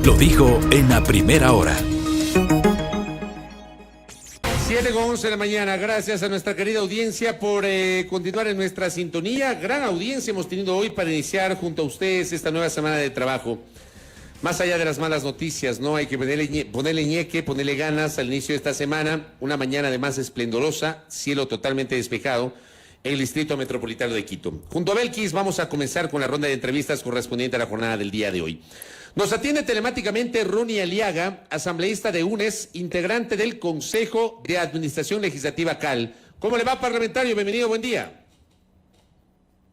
Lo dijo en la primera hora. 7:11 de la mañana. Gracias a nuestra querida audiencia por continuar en nuestra sintonía. Gran audiencia hemos tenido hoy para iniciar junto a ustedes esta nueva semana de trabajo. Más allá de las malas noticias, ¿no? Hay que ponerle ñeque, ponerle ganas al inicio de esta semana. Una mañana además esplendorosa, cielo totalmente despejado en el Distrito Metropolitano de Quito. Junto a Belkis vamos a comenzar con la ronda de entrevistas correspondiente a la jornada del día de hoy. Nos atiende telemáticamente Ronnie Aliaga, asambleísta de UNES, integrante del Consejo de Administración Legislativa CAL. ¿Cómo le va, parlamentario? Bienvenido, buen día.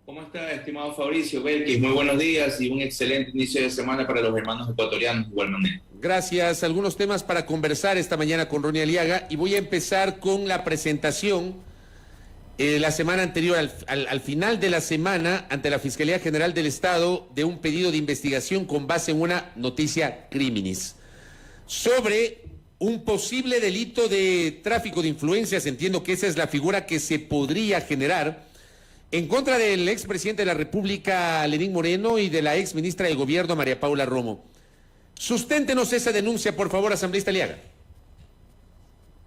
¿Cómo está, estimado Fabricio Belkis? Muy buenos días y un excelente inicio de semana para los hermanos ecuatorianos igualmente. Gracias. Algunos temas para conversar esta mañana con Ronnie Aliaga y voy a empezar con la presentación la semana anterior, al final de la semana, ante la Fiscalía General del Estado, de un pedido de investigación con base en una noticia criminis sobre un posible delito de tráfico de influencias. Entiendo que esa es la figura que se podría generar en contra del expresidente de la República, Lenín Moreno, y de la exministra de Gobierno, María Paula Romo. Susténtenos esa denuncia, por favor, asambleísta Aliaga.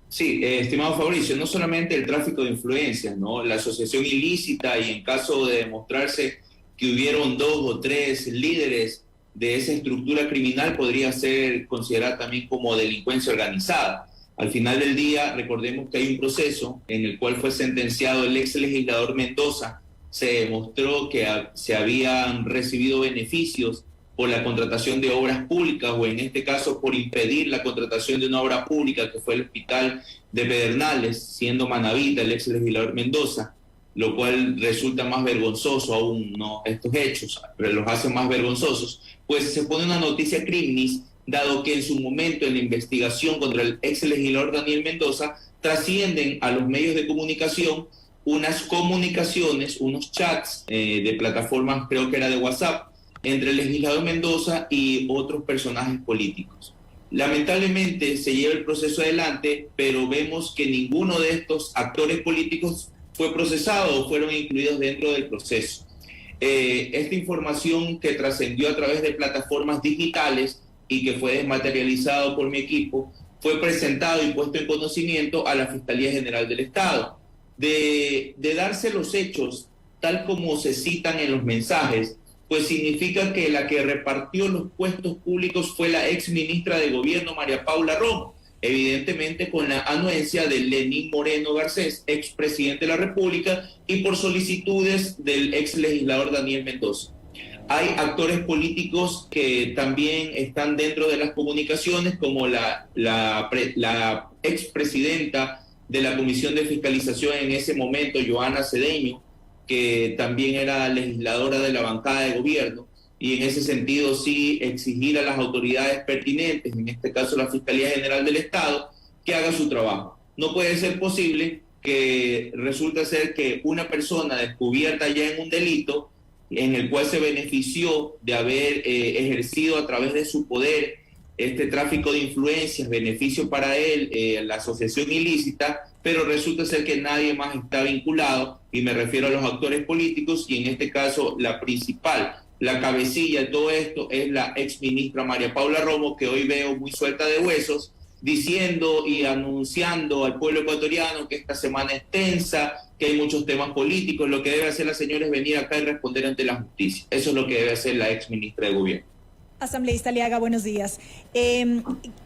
Sí, estimado Fabricio, no solamente el tráfico de influencias, ¿no? La asociación ilícita, y en caso de demostrarse que hubieron 2 o 3 líderes de esa estructura criminal, podría ser considerada también como delincuencia organizada. Al final del día, recordemos que hay un proceso en el cual fue sentenciado el ex legislador Mendoza. Se demostró que se habían recibido beneficios por la contratación de obras públicas, o en este caso por impedir la contratación de una obra pública que fue el hospital de Pedernales, siendo Manavita el ex legislador Mendoza, lo cual resulta más vergonzoso aún, ¿no? Estos hechos pero los hacen más vergonzosos. Pues se pone una noticia criminis, dado que en su momento en la investigación contra el ex legislador Daniel Mendoza trascienden a los medios de comunicación unas comunicaciones, unos chats de plataformas, creo que era de WhatsApp, entre el legislador Mendoza y otros personajes políticos. Lamentablemente se lleva el proceso adelante, pero vemos que ninguno de estos actores políticos fue procesado o fueron incluidos dentro del proceso. Esta información que trascendió a través de plataformas digitales y que fue desmaterializado por mi equipo, fue presentado y puesto en conocimiento a la Fiscalía General del Estado. De darse los hechos tal como se citan en los mensajes, pues significa que la que repartió los puestos públicos fue la ex ministra de Gobierno, María Paula Romo, evidentemente con la anuencia de Lenín Moreno Garcés, ex presidente de la República, y por solicitudes del ex legislador Daniel Mendoza. Hay actores políticos que también están dentro de las comunicaciones, como la expresidenta de la Comisión de Fiscalización en ese momento, Joana Cedeño, que también era legisladora de la bancada de gobierno, y en ese sentido sí exigir a las autoridades pertinentes, en este caso la Fiscalía General del Estado, que haga su trabajo. No puede ser posible que resulta ser que una persona descubierta ya en un delito, en el cual se benefició de haber ejercido a través de su poder este tráfico de influencias, beneficio para él, la asociación ilícita, pero resulta ser que nadie más está vinculado, y me refiero a los actores políticos, y en este caso la principal, la cabecilla de todo esto es la ex ministra María Paula Romo, que hoy veo muy suelta de huesos, diciendo y anunciando al pueblo ecuatoriano que esta semana es tensa, que hay muchos temas políticos. Lo que debe hacer la señora es venir acá y responder ante la justicia. Eso es lo que debe hacer la ex ministra de Gobierno. Asambleísta Aliaga, buenos días. ¿Qué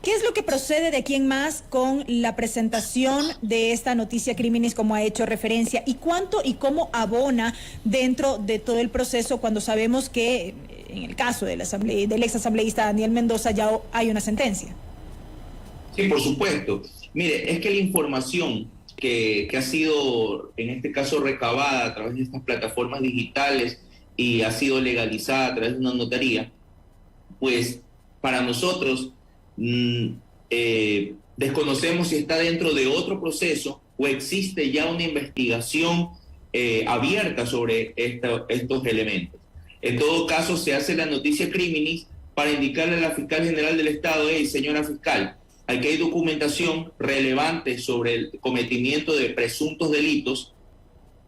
es lo que procede de aquí en más con la presentación de esta noticia criminis, como ha hecho referencia? ¿Y cuánto y cómo abona dentro de todo el proceso, cuando sabemos que en el caso del ex asambleísta Daniel Mendoza ya hay una sentencia? Sí, por supuesto. Mire, es que la información que ha sido, en este caso, recabada a través de estas plataformas digitales y ha sido legalizada a través de una notaría, pues para nosotros desconocemos si está dentro de otro proceso o existe ya una investigación abierta sobre estos elementos. En todo caso, se hace la noticia criminis para indicarle a la fiscal general del Estado: hey, señora fiscal, aquí hay documentación relevante sobre el cometimiento de presuntos delitos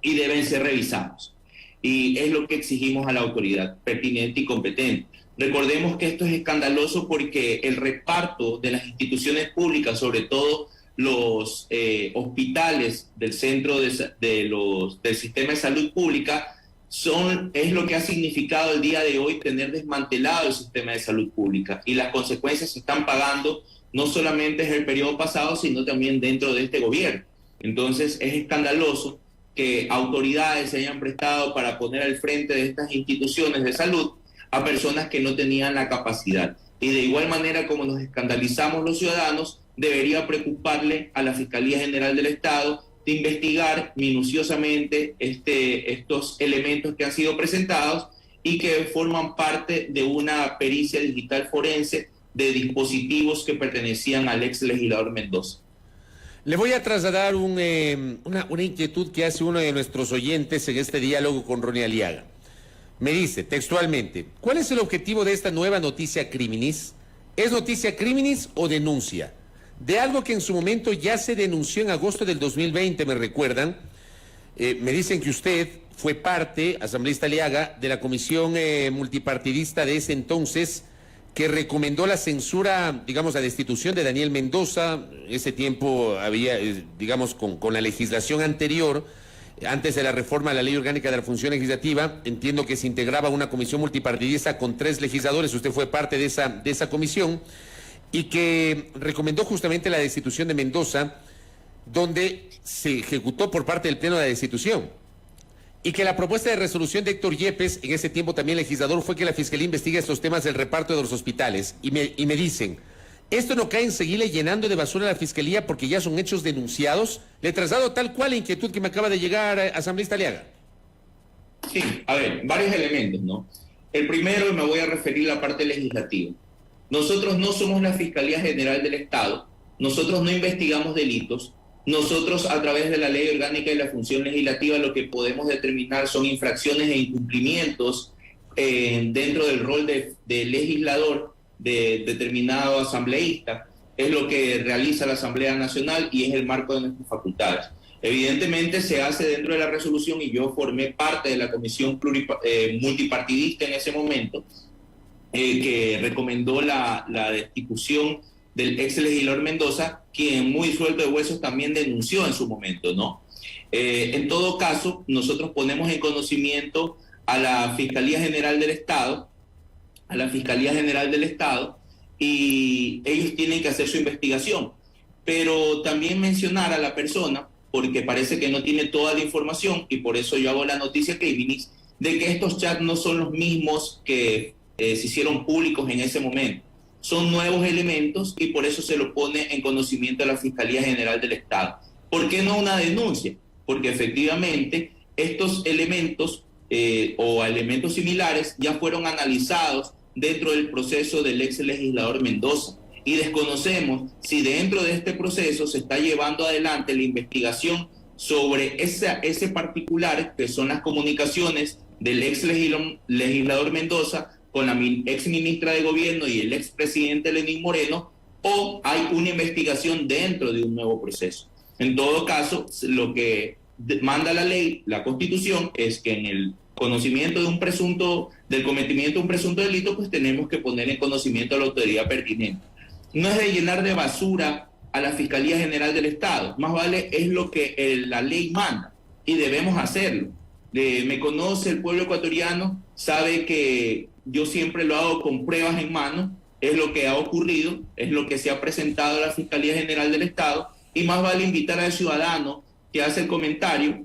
y deben ser revisados. Y es lo que exigimos a la autoridad pertinente y competente. Recordemos que esto es escandaloso porque el reparto de las instituciones públicas, sobre todo los hospitales del centro del sistema de salud pública, es lo que ha significado el día de hoy tener desmantelado el sistema de salud pública, y las consecuencias se están pagando no solamente en el periodo pasado, sino también dentro de este gobierno. Entonces es escandaloso que autoridades se hayan prestado para poner al frente de estas instituciones de salud a personas que no tenían la capacidad. Y de igual manera como nos escandalizamos los ciudadanos, debería preocuparle a la Fiscalía General del Estado de investigar minuciosamente estos elementos que han sido presentados y que forman parte de una pericia digital forense de dispositivos que pertenecían al ex legislador Mendoza. Le voy a trasladar una inquietud que hace uno de nuestros oyentes en este diálogo con Ronnie Aliaga. Me dice textualmente: ¿cuál es el objetivo de esta nueva noticia criminis? ¿Es noticia criminis o denuncia? De algo que en su momento ya se denunció en agosto del 2020, me recuerdan. Me dicen que usted fue parte, asambleísta Aliaga, de la comisión multipartidista de ese entonces, que recomendó la censura, digamos, la destitución de Daniel Mendoza. Ese tiempo había, digamos, con la legislación anterior, antes de la reforma a la Ley Orgánica de la Función Legislativa, entiendo que se integraba una comisión multipartidista con 3 legisladores, usted fue parte de esa comisión, y que recomendó justamente la destitución de Mendoza, donde se ejecutó por parte del Pleno la destitución. Y que la propuesta de resolución de Héctor Yepes, en ese tiempo también legislador, fue que la Fiscalía investigue estos temas del reparto de los hospitales. Y me dicen, ¿esto no cae en seguirle llenando de basura a la Fiscalía porque ya son hechos denunciados? Le traslado tal cual la inquietud que me acaba de llegar, asambleísta Aliaga. Sí, a ver, varios elementos, ¿no? El primero, me voy a referir a la parte legislativa. Nosotros no somos la Fiscalía General del Estado, nosotros no investigamos delitos, nosotros a través de la Ley Orgánica de la Función Legislativa lo que podemos determinar son infracciones e incumplimientos dentro del rol de legislador de determinado asambleísta. Es lo que realiza la Asamblea Nacional y es el marco de nuestras facultades. Evidentemente se hace dentro de la resolución y yo formé parte de la comisión multipartidista en ese momento, que recomendó la destitución del ex legislador Mendoza, quien muy suelto de huesos también denunció en su momento, ¿no? En todo caso, nosotros ponemos en conocimiento a la Fiscalía General del Estado, y ellos tienen que hacer su investigación. Pero también mencionar a la persona, porque parece que no tiene toda la información, y por eso yo hago la noticia criminis, de que estos chats no son los mismos que se hicieron públicos en ese momento. Son nuevos elementos y por eso se lo pone en conocimiento a la Fiscalía General del Estado. ¿Por qué no una denuncia? Porque efectivamente estos elementos o elementos similares ya fueron analizados dentro del proceso del ex legislador Mendoza y desconocemos si dentro de este proceso se está llevando adelante la investigación sobre ese particular que son las comunicaciones del ex legislador Mendoza con la ex ministra de Gobierno y el ex presidente Lenín Moreno, o hay una investigación dentro de un nuevo proceso. En todo caso, lo que manda la ley, la Constitución, es que en el conocimiento del cometimiento de un presunto delito, pues tenemos que poner en conocimiento a la autoridad pertinente. No es de llenar de basura a la Fiscalía General del Estado, más vale es lo que la ley manda y debemos hacerlo. Me conoce el pueblo ecuatoriano, sabe que yo siempre lo hago con pruebas en mano, es lo que ha ocurrido, es lo que se ha presentado a la Fiscalía General del Estado, y más vale invitar al ciudadano que hace el comentario,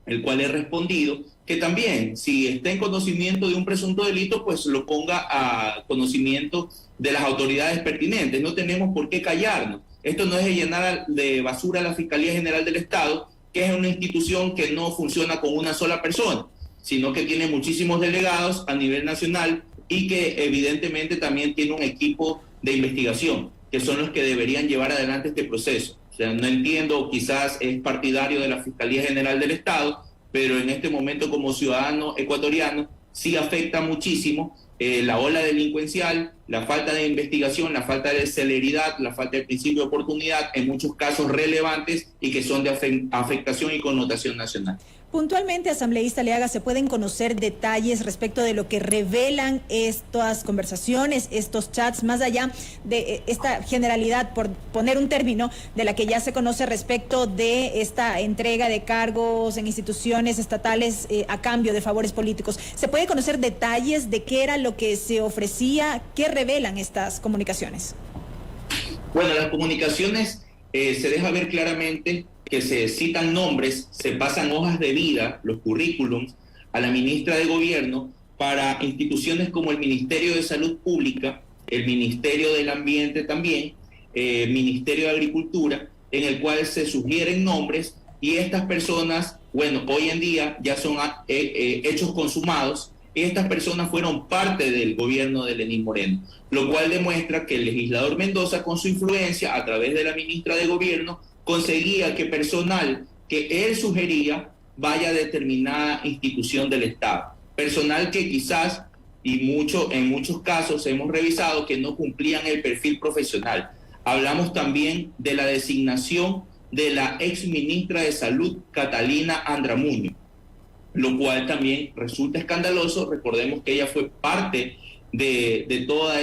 el cual he respondido, que también, si está en conocimiento de un presunto delito, pues lo ponga a conocimiento de las autoridades pertinentes. No tenemos por qué callarnos. Esto no es de llenar de basura a la Fiscalía General del Estado, que es una institución que no funciona con una sola persona, sino que tiene muchísimos delegados a nivel nacional y que evidentemente también tiene un equipo de investigación, que son los que deberían llevar adelante este proceso. O sea, no entiendo, quizás es partidario de la Fiscalía General del Estado, pero en este momento como ciudadano ecuatoriano sí afecta muchísimo la ola delincuencial, la falta de investigación, la falta de celeridad, la falta de principio de oportunidad, en muchos casos relevantes y que son de afectación y connotación nacional. Puntualmente, asambleísta Aliaga, ¿se pueden conocer detalles respecto de lo que revelan estas conversaciones, estos chats, más allá de esta generalidad, por poner un término, de la que ya se conoce respecto de esta entrega de cargos en instituciones estatales a cambio de favores políticos? ¿Se puede conocer detalles de qué era lo que se ofrecía? ¿Qué revelan estas comunicaciones? Bueno, las comunicaciones se deja ver claramente que se citan nombres, se pasan hojas de vida, los currículums, a la ministra de Gobierno para instituciones como el Ministerio de Salud Pública, el Ministerio del Ambiente también, Ministerio de Agricultura, en el cual se sugieren nombres y estas personas, bueno, hoy en día ya son hechos consumados y estas personas fueron parte del gobierno de Lenín Moreno, lo cual demuestra que el legislador Mendoza, con su influencia a través de la ministra de Gobierno, conseguía que personal que él sugería vaya a determinada institución del Estado. Personal que quizás, en muchos casos hemos revisado que no cumplían el perfil profesional. Hablamos también de la designación de la ex ministra de Salud, Catalina Andramuño, lo cual también resulta escandaloso. Recordemos que ella fue parte de toda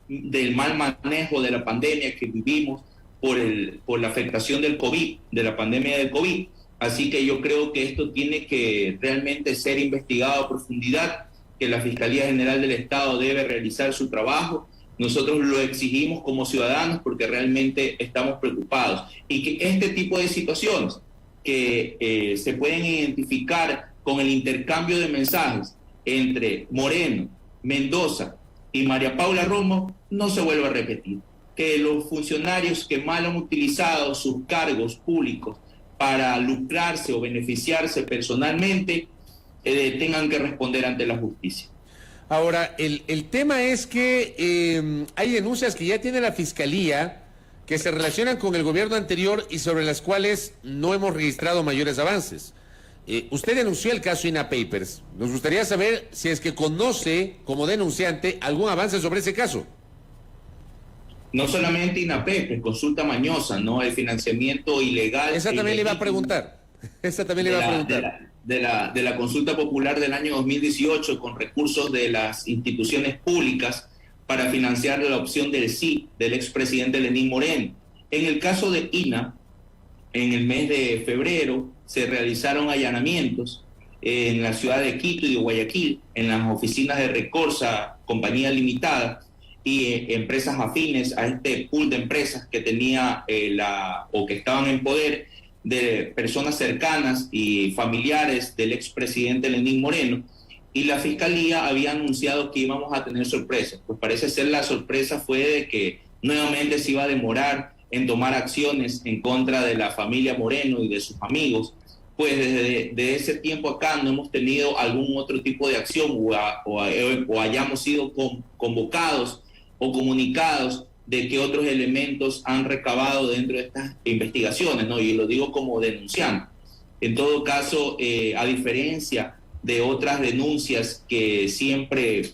del mal manejo de la pandemia que vivimos por la afectación del COVID, de la pandemia del COVID. Así que yo creo que esto tiene que realmente ser investigado a profundidad, que la Fiscalía General del Estado debe realizar su trabajo. Nosotros lo exigimos como ciudadanos porque realmente estamos preocupados. Y que este tipo de situaciones que se pueden identificar con el intercambio de mensajes entre Moreno, Mendoza y María Paula Romo no se vuelva a repetir. Que los funcionarios que mal han utilizado sus cargos públicos para lucrarse o beneficiarse personalmente tengan que responder ante la justicia. Ahora, el tema es que hay denuncias que ya tiene la Fiscalía que se relacionan con el gobierno anterior y sobre las cuales no hemos registrado mayores avances. Usted denunció el caso INA Papers. Nos gustaría saber si es que conoce, como denunciante, algún avance sobre ese caso. No solamente INAPEP, consulta mañosa, ¿no? El financiamiento ilegal. Esa también le iba a preguntar. De la consulta popular del año 2018 con recursos de las instituciones públicas para financiar la opción del sí del expresidente Lenín Moreno. En el caso de INA, en el mes de febrero se realizaron allanamientos en la ciudad de Quito y de Guayaquil, en las oficinas de Recorsa, compañía limitada, y empresas afines a este pool de empresas que tenía o que estaban en poder de personas cercanas y familiares del expresidente Lenín Moreno, y la Fiscalía había anunciado que íbamos a tener sorpresas. Pues parece ser la sorpresa fue de que nuevamente se iba a demorar en tomar acciones en contra de la familia Moreno y de sus amigos. Pues desde ese tiempo acá no hemos tenido algún otro tipo de acción o hayamos sido convocados o comunicados de que otros elementos han recabado dentro de estas investigaciones, ¿no? Y lo digo como denunciante. En todo caso, a diferencia de otras denuncias que siempre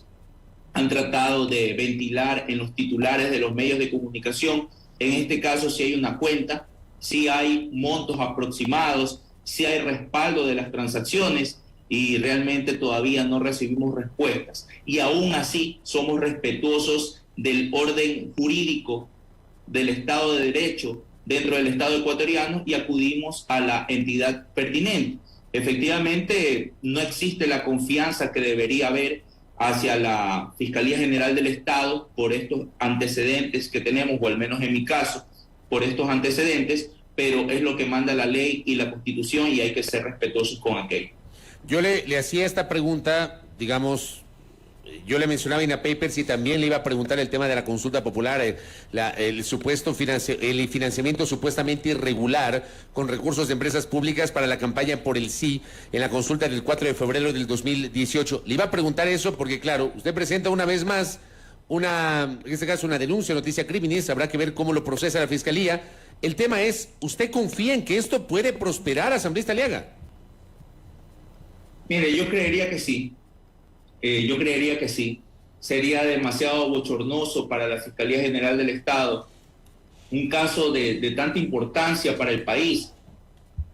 han tratado de ventilar en los titulares de los medios de comunicación, en este caso sí hay una cuenta, sí hay montos aproximados, sí hay respaldo de las transacciones y realmente todavía no recibimos respuestas. Y aún así somos respetuosos del orden jurídico del Estado de Derecho dentro del Estado ecuatoriano y acudimos a la entidad pertinente. Efectivamente, no existe la confianza que debería haber hacia la Fiscalía General del Estado por estos antecedentes que tenemos, o al menos en mi caso, por estos antecedentes, pero es lo que manda la ley y la Constitución y hay que ser respetuosos con aquello. Yo le hacía esta pregunta, digamos, yo le mencionaba INA Papers y también le iba a preguntar el tema de la consulta popular, el financiamiento supuestamente irregular con recursos de empresas públicas para la campaña por el sí en la consulta del 4 de febrero del 2018. Le iba a preguntar eso porque, claro, usted presenta una vez más en este caso una denuncia, noticia criminis, habrá que ver cómo lo procesa la Fiscalía. El tema es, ¿usted confía en que esto puede prosperar, asambleísta Aliaga? Mire, yo creería que sí. Yo creería que sí. Sería demasiado bochornoso para la Fiscalía General del Estado un caso de tanta importancia para el país,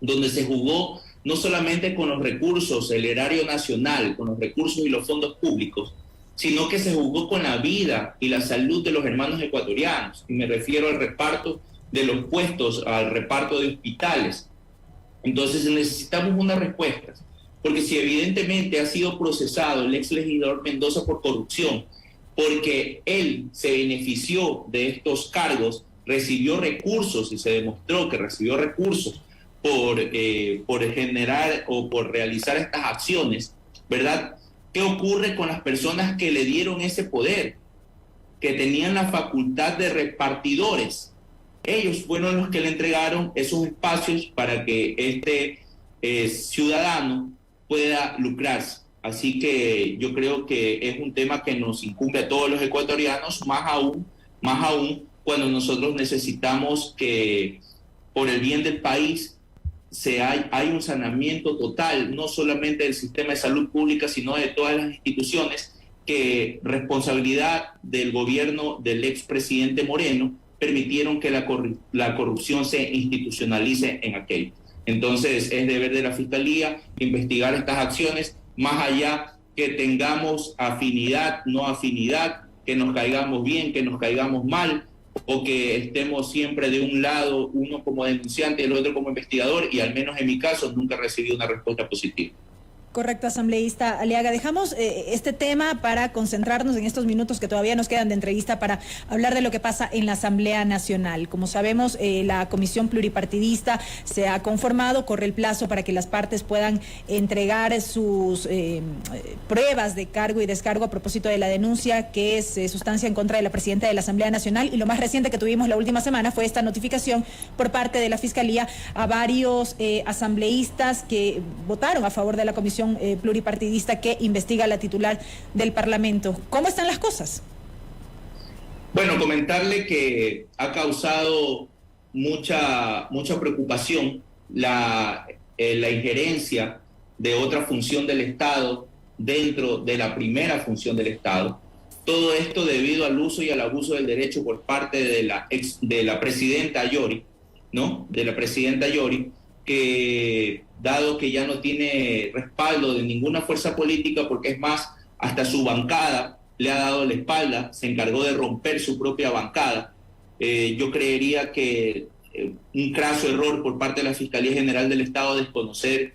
donde se jugó no solamente con los recursos, el erario nacional, con los recursos y los fondos públicos, sino que se jugó con la vida y la salud de los hermanos ecuatorianos. Y me refiero al reparto de los puestos, al reparto de hospitales. Entonces necesitamos unas respuestas, porque si evidentemente ha sido procesado el ex legislador Mendoza por corrupción, porque él se benefició de estos cargos, recibió recursos y se demostró que recibió recursos por generar o por realizar estas acciones, ¿verdad? ¿Qué ocurre con las personas que le dieron ese poder, que tenían la facultad de repartidores? Ellos fueron los que le entregaron esos espacios para que este ciudadano pueda lucrarse. Así que yo creo que es un tema que nos incumbe a todos los ecuatorianos, más aún cuando nosotros necesitamos que por el bien del país hay un saneamiento total, no solamente del sistema de salud pública, sino de todas las instituciones, que responsabilidad del gobierno del expresidente Moreno permitieron que la corrupción se institucionalice en aquello. Entonces es deber de la Fiscalía investigar estas acciones, más allá que tengamos afinidad, no afinidad, que nos caigamos bien, que nos caigamos mal, o que estemos siempre de un lado, uno como denunciante y el otro como investigador, y al menos en mi caso nunca he recibido una respuesta positiva. Correcto, asambleísta Aliaga. Dejamos este tema para concentrarnos en estos minutos que todavía nos quedan de entrevista para hablar de lo que pasa en la Asamblea Nacional. Como sabemos, la Comisión Pluripartidista se ha conformado, corre el plazo para que las partes puedan entregar sus pruebas de cargo y descargo a propósito de la denuncia que se sustancia en contra de la presidenta de la Asamblea Nacional, y lo más reciente que tuvimos la última semana fue esta notificación por parte de la Fiscalía a varios asambleístas que votaron a favor de la Comisión Pluripartidista que investiga a la titular del Parlamento. ¿Cómo están las cosas? Bueno, comentarle que ha causado mucha preocupación la injerencia de otra función del Estado dentro de la primera función del Estado. Todo esto debido al uso y al abuso del derecho por parte de la presidenta Yori, ¿no? De la presidenta Yori, que dado que ya no tiene respaldo de ninguna fuerza política, porque es más, hasta su bancada le ha dado la espalda, se encargó de romper su propia bancada. Yo creería que un craso error por parte de la Fiscalía General del Estado desconocer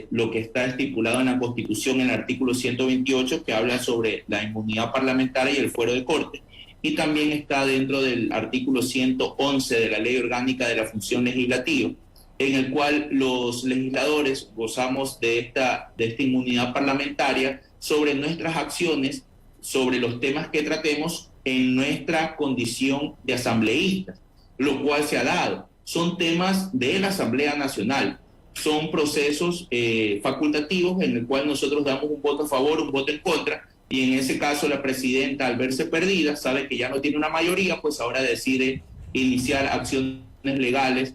lo que está estipulado en la Constitución, en el artículo 128, que habla sobre la inmunidad parlamentaria y el fuero de corte. Y también está dentro del artículo 111 de la Ley Orgánica de la Función Legislativa, en el cual los legisladores gozamos de esta inmunidad parlamentaria sobre nuestras acciones, sobre los temas que tratemos en nuestra condición de asambleístas, lo cual se ha dado. Son temas de la Asamblea Nacional, son procesos facultativos en el cual nosotros damos un voto a favor, un voto en contra, y en ese caso la presidenta, al verse perdida, sabe que ya no tiene una mayoría, pues ahora decide iniciar acciones legales,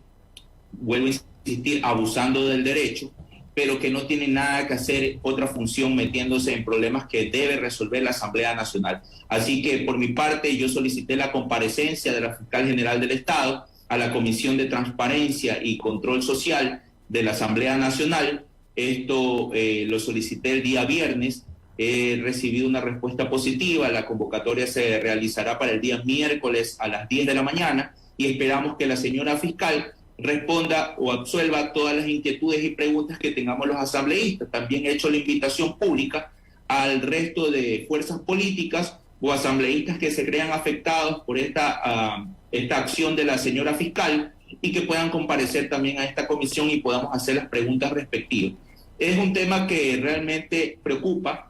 vuelvo a insistir, abusando del derecho, pero que no tiene nada que hacer otra función metiéndose en problemas que debe resolver la Asamblea Nacional. Así que por mi parte yo solicité la comparecencia de la Fiscal General del Estado a la Comisión de Transparencia y Control Social de la Asamblea Nacional. Esto lo solicité el día viernes, he recibido una respuesta positiva, la convocatoria se realizará para el día miércoles a las 10 de la mañana y esperamos que la señora fiscal responda o absuelva todas las inquietudes y preguntas que tengamos los asambleístas. También he hecho la invitación pública al resto de fuerzas políticas o asambleístas que se crean afectados por esta acción de la señora fiscal y que puedan comparecer también a esta comisión y podamos hacer las preguntas respectivas. Es un tema que realmente preocupa,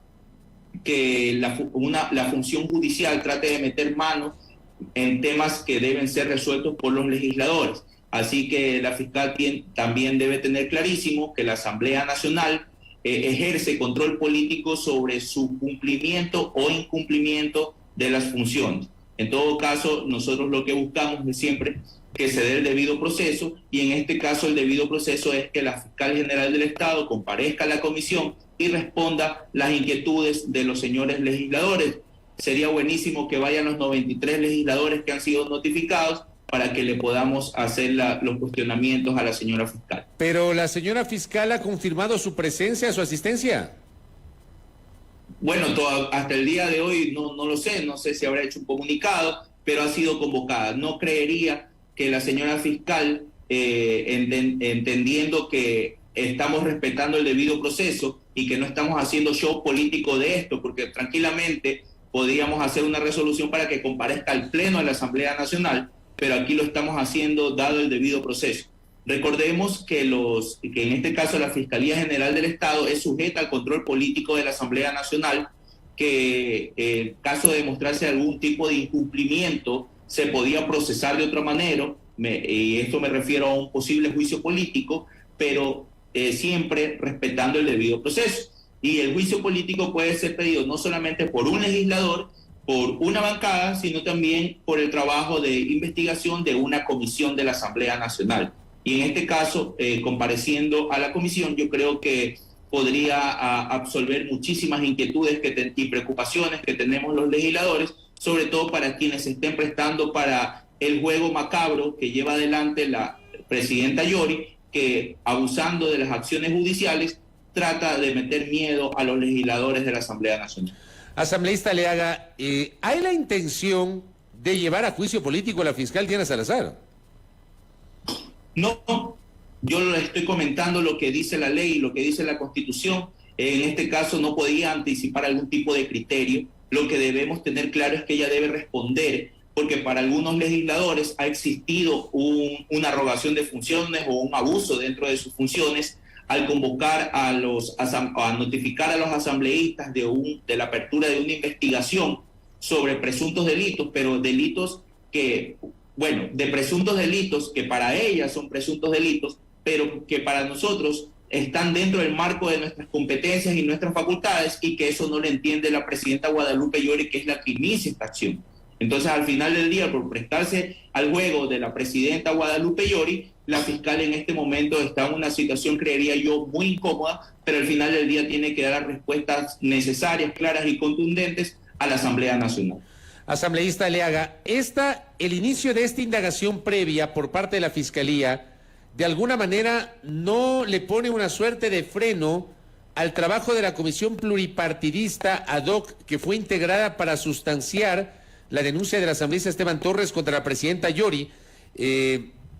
que la función judicial trate de meter mano en temas que deben ser resueltos por los legisladores. Así que la fiscal también debe tener clarísimo que la Asamblea Nacional ejerce control político sobre su cumplimiento o incumplimiento de las funciones. En todo caso, nosotros lo que buscamos es siempre que se dé el debido proceso, y en este caso el debido proceso es que la Fiscal General del Estado comparezca a la comisión y responda las inquietudes de los señores legisladores. Sería buenísimo que vayan los 93 legisladores que han sido notificados para que le podamos hacer los cuestionamientos a la señora fiscal. Pero la señora fiscal ha confirmado su presencia, su asistencia. Bueno, hasta el día de hoy no lo sé, no sé si habrá hecho un comunicado, pero ha sido convocada. No creería que la señora fiscal, entendiendo que estamos respetando el debido proceso y que no estamos haciendo show político de esto, porque tranquilamente podríamos hacer una resolución para que comparezca al Pleno de la Asamblea Nacional, pero aquí lo estamos haciendo dado el debido proceso. Recordemos que en este caso la Fiscalía General del Estado es sujeta al control político de la Asamblea Nacional, que en caso de demostrarse algún tipo de incumplimiento se podía procesar de otra manera, y esto me refiero a un posible juicio político, pero siempre respetando el debido proceso. Y el juicio político puede ser pedido no solamente por un legislador, por una bancada, sino también por el trabajo de investigación de una comisión de la Asamblea Nacional. Y en este caso, compareciendo a la comisión, yo creo que podría absolver muchísimas inquietudes y preocupaciones que tenemos los legisladores, sobre todo para quienes se estén prestando para el juego macabro que lleva adelante la presidenta Yori, que abusando de las acciones judiciales trata de meter miedo a los legisladores de la Asamblea Nacional. Asambleísta Aliaga, ¿hay la intención de llevar a juicio político a la fiscal Diana Salazar? No, yo le estoy comentando lo que dice la ley y lo que dice la Constitución. En este caso no podía anticipar algún tipo de criterio. Lo que debemos tener claro es que ella debe responder, porque para algunos legisladores ha existido una arrogación de funciones o un abuso dentro de sus funciones al convocar a notificar a los asambleístas de la apertura de una investigación sobre presuntos delitos, pero delitos que, bueno, de presuntos delitos que para ellas son presuntos delitos, pero que para nosotros están dentro del marco de nuestras competencias y nuestras facultades, y que eso no le entiende la presidenta Guadalupe Llori, que es la que inicia esta acción. Entonces, al final del día, por prestarse al juego de la presidenta Guadalupe Llori, la fiscal en este momento está en una situación, creería yo, muy incómoda, pero al final del día tiene que dar respuestas necesarias, claras y contundentes a la Asamblea Nacional. Asambleísta Aliaga, el inicio de esta indagación previa por parte de la Fiscalía, de alguna manera no le pone una suerte de freno al trabajo de la Comisión Pluripartidista ad hoc que fue integrada para sustanciar la denuncia del asambleísta Esteban Torres contra la presidenta Yori,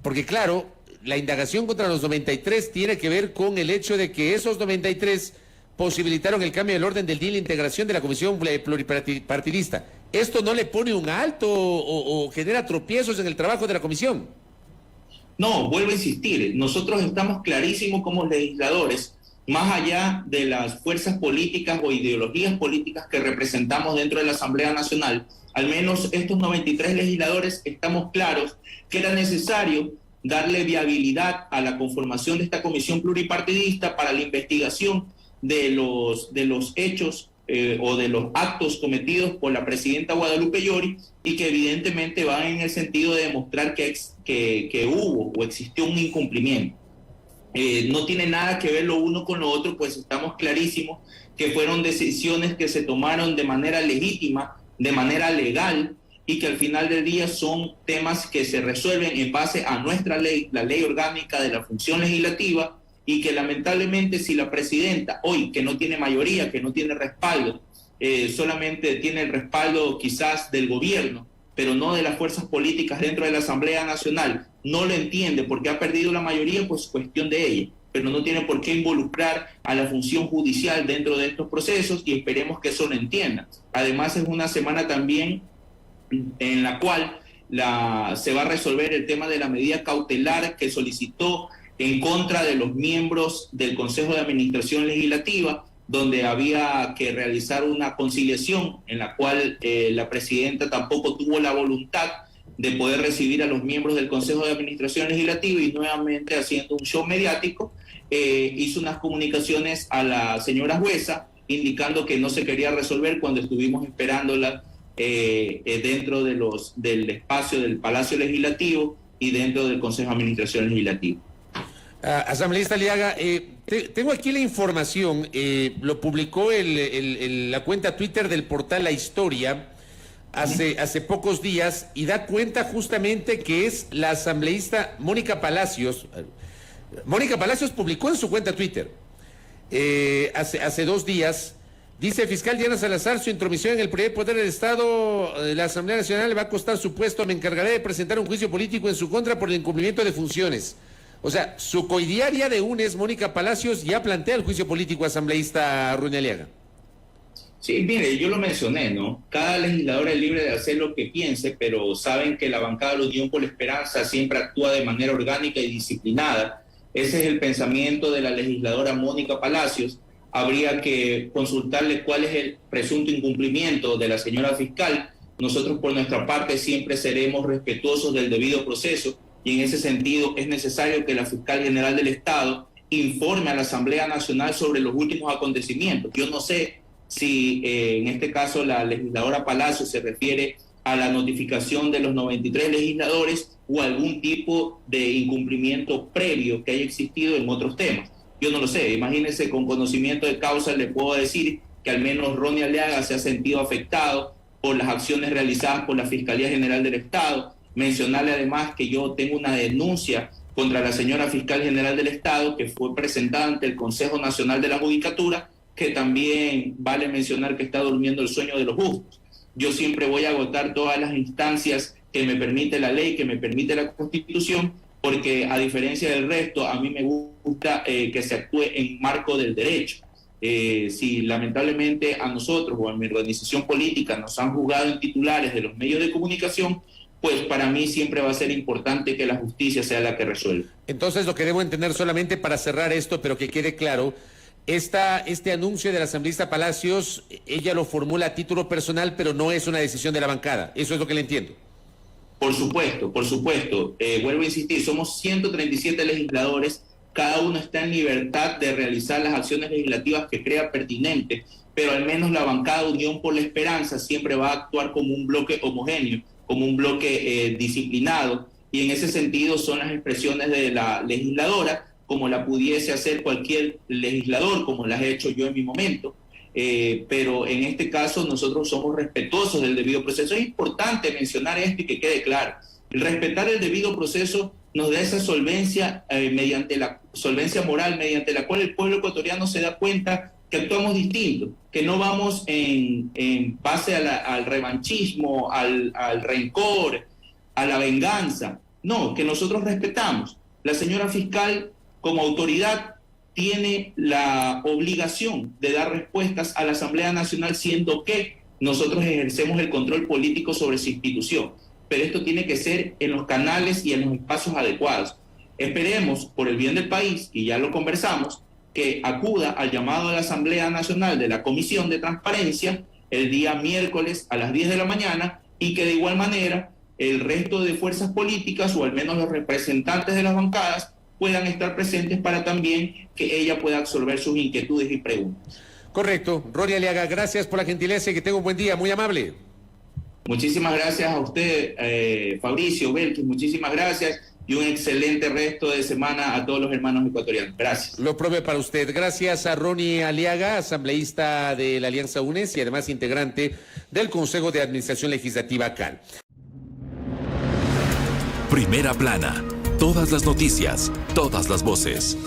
porque claro, la indagación contra los 93 tiene que ver con el hecho de que esos 93 posibilitaron el cambio del orden del día y la integración de la Comisión Pluripartidista. ¿Esto no le pone un alto o genera tropiezos en el trabajo de la comisión? No, vuelvo a insistir, nosotros estamos clarísimos como legisladores, más allá de las fuerzas políticas o ideologías políticas que representamos dentro de la Asamblea Nacional, al menos estos 93 legisladores estamos claros que era necesario darle viabilidad a la conformación de esta comisión pluripartidista para la investigación de los hechos o de los actos cometidos por la presidenta Guadalupe Llori, y que evidentemente van en el sentido de demostrar que hubo o existió un incumplimiento. No tiene nada que ver lo uno con lo otro, pues estamos clarísimos que fueron decisiones que se tomaron de manera legítima, de manera legal, y que al final del día son temas que se resuelven en base a nuestra ley, la ley orgánica de la función legislativa, y que lamentablemente si la presidenta hoy, que no tiene mayoría, que no tiene respaldo, solamente tiene el respaldo quizás del gobierno, pero no de las fuerzas políticas dentro de la Asamblea Nacional, no lo entiende porque ha perdido la mayoría, pues cuestión de ella, pero no tiene por qué involucrar a la función judicial dentro de estos procesos, y esperemos que eso lo entienda. Además, es una semana también en la cual se va a resolver el tema de la medida cautelar que solicitó en contra de los miembros del Consejo de Administración Legislativa, donde había que realizar una conciliación en la cual la presidenta tampoco tuvo la voluntad de poder recibir a los miembros del Consejo de Administración Legislativa, y nuevamente haciendo un show mediático, hizo unas comunicaciones a la señora jueza indicando que no se quería resolver cuando estuvimos esperándola dentro del espacio del Palacio Legislativo y dentro del Consejo de Administración Legislativa. Asambleísta Aliaga, tengo aquí la información, lo publicó la cuenta Twitter del portal La Historia. hace pocos días y da cuenta justamente que es la asambleísta Mónica Palacios. Mónica Palacios publicó en su cuenta Twitter hace 2 días. Dice fiscal Diana Salazar, su intromisión en el primer poder del Estado, la Asamblea Nacional le va a costar su puesto, me encargaré de presentar un juicio político en su contra por el incumplimiento de funciones. O sea, su coidiaria de UNES, Mónica Palacios, ya plantea el juicio político asambleísta Ronnie Aliaga. Sí, mire, yo lo mencioné, ¿no? Cada legislador es libre de hacer lo que piense, pero saben que la bancada de la Unión por la Esperanza siempre actúa de manera orgánica y disciplinada. Ese es el pensamiento de la legisladora Mónica Palacios. Habría que consultarle cuál es el presunto incumplimiento de la señora fiscal. Nosotros por nuestra parte siempre seremos respetuosos del debido proceso y en ese sentido es necesario que la fiscal general del Estado informe a la Asamblea Nacional sobre los últimos acontecimientos. Yo no sé si en este caso la legisladora Palacio se refiere a la notificación de los 93 legisladores o algún tipo de incumplimiento previo que haya existido en otros temas. Yo no lo sé, imagínense, con conocimiento de causa le puedo decir que al menos Ronnie Aliaga se ha sentido afectado por las acciones realizadas por la Fiscalía General del Estado. Mencionarle además que yo tengo una denuncia contra la señora Fiscal General del Estado que fue presentada ante el Consejo Nacional de la Judicatura, que también vale mencionar que está durmiendo el sueño de los justos. Yo siempre voy a agotar todas las instancias que me permite la ley, que me permite la Constitución, porque a diferencia del resto, a mí me gusta que se actúe en marco del derecho. Si lamentablemente a nosotros o a mi organización política nos han juzgado en titulares de los medios de comunicación, pues para mí siempre va a ser importante que la justicia sea la que resuelva. Entonces, lo que debo entender solamente para cerrar esto, pero que quede claro, este anuncio de la asambleísta Palacios, ella lo formula a título personal, pero no es una decisión de la bancada. Eso es lo que le entiendo. Por supuesto. Vuelvo a insistir, somos 137 legisladores, cada uno está en libertad de realizar las acciones legislativas que crea pertinentes, pero al menos la bancada Unión por la Esperanza siempre va a actuar como un bloque homogéneo, como un bloque disciplinado, y en ese sentido son las expresiones de la legisladora, como la pudiese hacer cualquier legislador, como las he hecho yo en mi momento. Pero en este caso nosotros somos respetuosos del debido proceso. Es importante mencionar esto y que quede claro. El respetar el debido proceso nos da esa solvencia, mediante la solvencia moral, mediante la cual el pueblo ecuatoriano se da cuenta que actuamos distinto, que no vamos en base al revanchismo, al rencor, a la venganza. No, que nosotros respetamos. La señora fiscal, como autoridad, tiene la obligación de dar respuestas a la Asamblea Nacional, siendo que nosotros ejercemos el control político sobre su institución. Pero esto tiene que ser en los canales y en los espacios adecuados. Esperemos, por el bien del país, y ya lo conversamos, que acuda al llamado de la Asamblea Nacional de la Comisión de Transparencia el día miércoles a las 10 de la mañana y que de igual manera el resto de fuerzas políticas o al menos los representantes de las bancadas puedan estar presentes para también que ella pueda absorber sus inquietudes y preguntas. Correcto. Ronnie Aliaga, gracias por la gentileza y que tenga un buen día, muy amable. Muchísimas gracias a usted, Fabricio, Belkis, muchísimas gracias y un excelente resto de semana a todos los hermanos ecuatorianos. Gracias. Lo propio para usted. Gracias a Ronnie Aliaga, asambleísta de la Alianza UNES y además integrante del Consejo de Administración Legislativa CAL. Primera plana. Todas las noticias, todas las voces.